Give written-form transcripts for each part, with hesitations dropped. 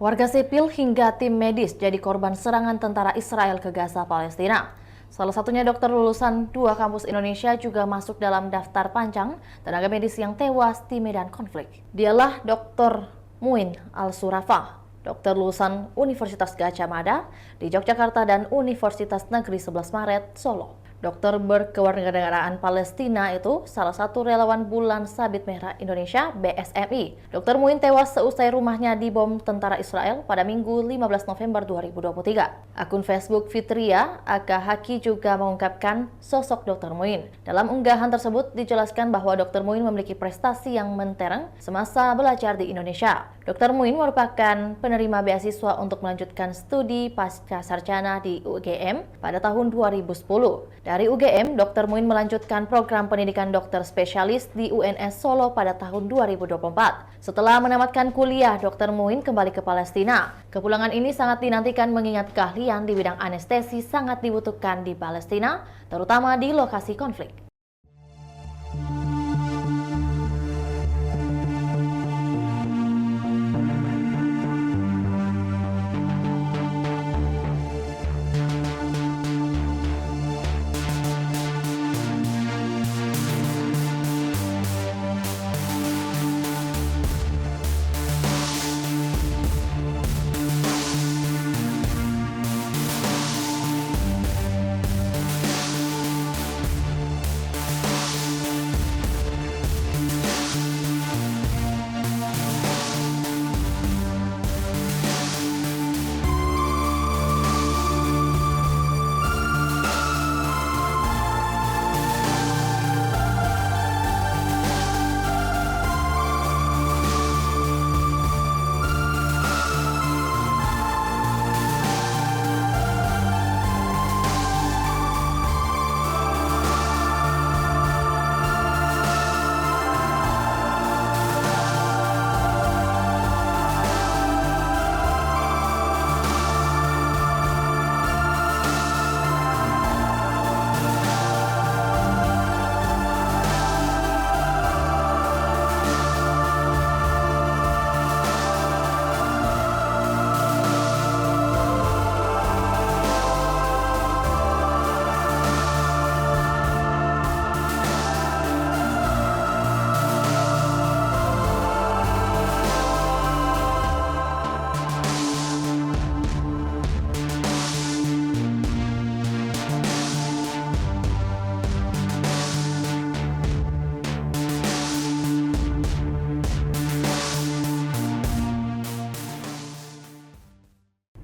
Warga sipil hingga tim medis jadi korban serangan tentara Israel ke Gaza, Palestina. Salah satunya dokter lulusan 2 kampus Indonesia juga masuk dalam daftar panjang tenaga medis yang tewas di medan konflik. Dialah Dr. Muin Al-Surafa, dokter lulusan Universitas Gadjah Mada di Yogyakarta dan Universitas Negeri 11 Maret, Solo. Dokter berkewarganegaraan Palestina itu salah satu relawan Bulan Sabit Merah Indonesia (BSMI). Dokter Muin tewas seusai rumahnya dibom tentara Israel pada Minggu 15 November 2023. Akun Facebook Fitria Aga Haki juga mengungkapkan sosok Dokter Muin. Dalam unggahan tersebut dijelaskan bahwa Dokter Muin memiliki prestasi yang mentereng semasa belajar di Indonesia. Dokter Muin merupakan penerima beasiswa untuk melanjutkan studi pasca sarjana di UGM pada tahun 2010. Dari UGM, Dr. Muin melanjutkan program pendidikan dokter spesialis di UNS Solo pada tahun 2024. Setelah menamatkan kuliah, Dr. Muin kembali ke Palestina. Kepulangan ini sangat dinantikan mengingat keahlian di bidang anestesi sangat dibutuhkan di Palestina, terutama di lokasi konflik.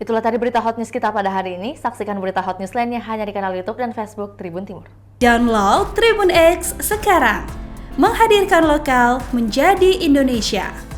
Itulah tadi berita Hot News kita pada hari ini. Saksikan berita Hot News lainnya hanya di kanal YouTube dan Facebook Tribun Timur. Download Tribun X sekarang, menghadirkan lokal menjadi Indonesia.